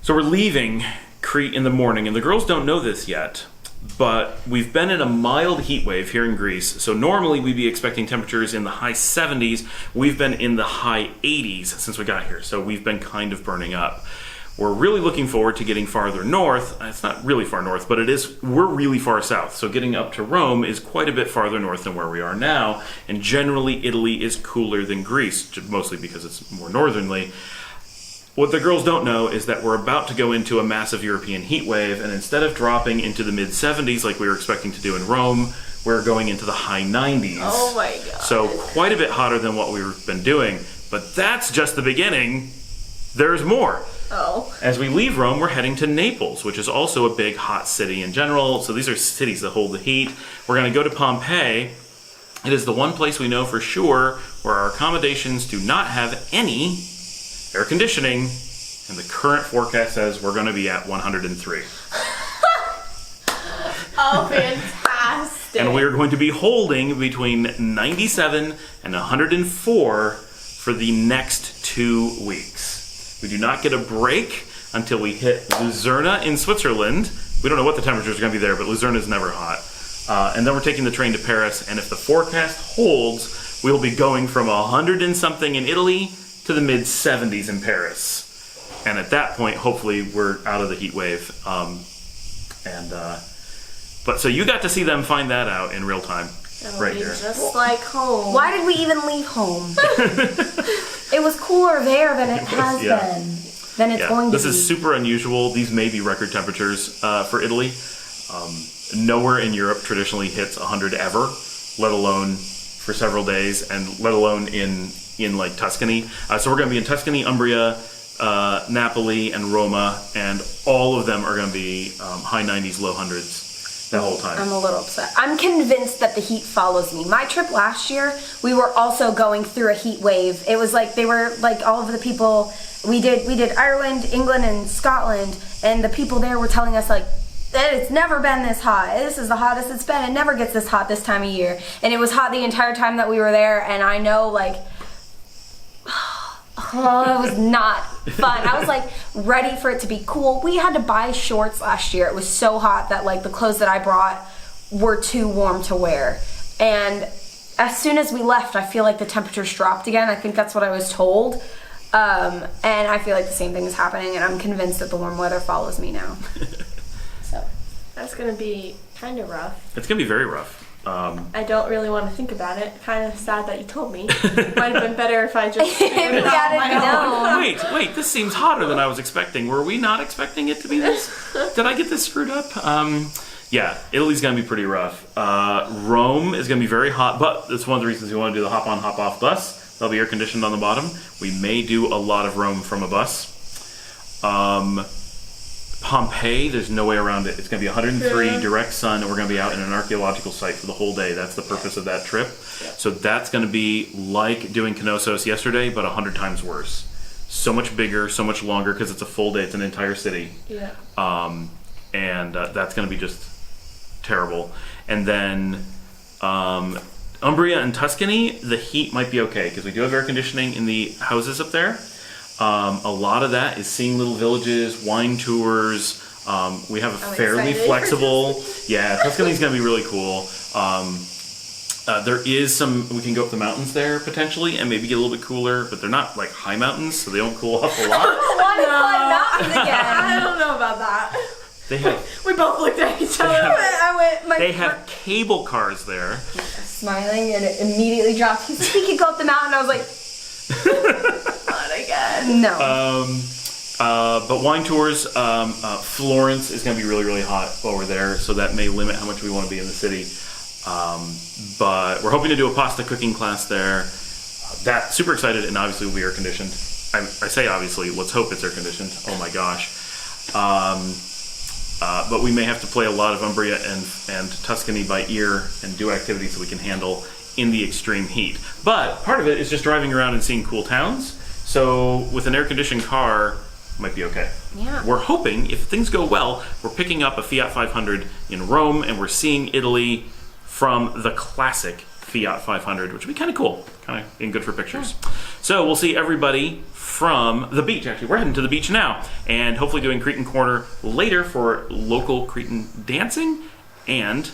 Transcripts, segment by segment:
So we're leaving Crete in the morning, and the girls don't know this yet, but we've been in a mild heat wave here in Greece. So normally we'd be expecting temperatures in the high 70s. We've been in the high 80s since we got here, so we've been kind of burning up. We're really looking forward to getting farther north. It's not really far north, but we're really far south. So getting up to Rome is quite a bit farther north than where we are now. And generally, Italy is cooler than Greece, mostly because it's more northernly. What the girls don't know is that we're about to go into a massive European heat wave, and instead of dropping into the mid-70s like we were expecting to do in Rome, we're going into the high 90s. Oh my god. So quite a bit hotter than what we've been doing. But that's just the beginning. There's more. Oh. As we leave Rome, we're heading to Naples, which is also a big hot city in general. So these are cities that hold the heat. We're going to go to Pompeii. It is the one place we know for sure where our accommodations do not have any air conditioning, and the current forecast says we're going to be at 103. Oh, fantastic. And we are going to be holding between 97 and 104 for the next 2 weeks. We do not get a break until we hit Luzerna in Switzerland. We don't know what the temperatures are going to be there, but Luzerna is never hot. And then we're taking the train to Paris, and if the forecast holds, we'll be going from 100 and something in Italy to the mid-70s in Paris. And at that point, hopefully, we're out of the heat wave. But so you got to see them find that out in real time, right here. Just like home. Why did we even leave home? It was cooler there than it has been. Than it's going to be. This is super unusual. These may be record temperatures for Italy. Nowhere in Europe traditionally hits 100 ever, let alone for several days, and let alone in like Tuscany. So we're going to be in Tuscany, Umbria, Napoli, and Roma, and all of them are going to be high 90s, low hundreds the whole time. I'm a little upset. I'm convinced that the heat follows me. My trip last year, we were also going through a heat wave. It was like they were like all of the people we did Ireland, England, and Scotland, and the people there were telling us like that it's never been this hot. This is the hottest it's been. It never gets this hot this time of year. And it was hot the entire time that we were there, and I know like it was not fun. I was like ready for it to be cool. We had to buy shorts last year. It was so hot that like the clothes that I brought were too warm to wear. And as soon as we left, I feel like the temperatures dropped again. I think that's what I was told. And I feel like the same thing is happening, and I'm convinced that the warm weather follows me now. So that's gonna be kind of rough. It's going to be very rough. I don't really want to think about it. Kind of sad that you told me. Might have been better if I just figured it out on my own. Wait, this seems hotter than I was expecting. Were we not expecting it to be this? Did I get this screwed up? Yeah, Italy's going to be pretty rough. Rome is going to be very hot, but that's one of the reasons we want to do the hop-on, hop-off bus. They'll be air-conditioned on the bottom. We may do a lot of Rome from a bus. Pompeii, there's no way around it. It's going to be 103, direct sun, and we're going to be out in an archaeological site for the whole day. That's the purpose of that trip. So that's going to be like doing Knossos yesterday, but 100 times worse. So much bigger, so much longer, because it's a full day. It's an entire city. Yeah. And that's going to be just terrible. And then Umbria and Tuscany, the heat might be okay, because we do have air conditioning in the houses up there. A lot of that is seeing little villages, wine tours. We have a fairly flexible. Yeah, Tuscany's going to be really cool. There is we can go up the mountains there potentially and maybe get a little bit cooler, but they're not like high mountains, so they don't cool up a lot. I don't know about that. They have. We both looked at each other. They have cable cars there. Smiling, and it immediately dropped. He's like, we could go up the mountain. I was like, not again. No. But wine tours, Florence is going to be really, really hot while we're there, so that may limit how much we want to be in the city. But we're hoping to do a pasta cooking class there. That super excited, and obviously will be air conditioned. I say obviously, let's hope it's air conditioned. Oh my gosh. But we may have to play a lot of Umbria and Tuscany by ear and do activities that we can handle in the extreme heat. But part of it is just driving around and seeing cool towns. So with an air-conditioned car, might be okay. Yeah. We're hoping, if things go well, we're picking up a Fiat 500 in Rome, and we're seeing Italy from the classic Fiat 500, which would be kind of cool, kind of good for pictures. So we'll see everybody from the beach. Actually, we're heading to the beach now, and hopefully doing Cretan Corner later for local Cretan dancing, and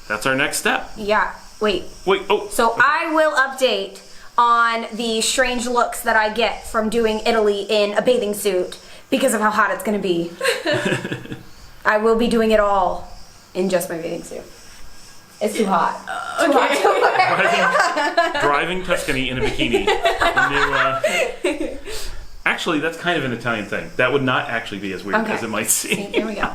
that's our next step. Yeah. Wait. Oh. So okay. I will update on the strange looks that I get from doing Italy in a bathing suit because of how hot it's going to be. I will be doing it all in just my bathing suit. It's too hot. Too hot. Driving Tuscany in a bikini. Actually, that's kind of an Italian thing. That would not actually be as weird as it might seem. Here we go.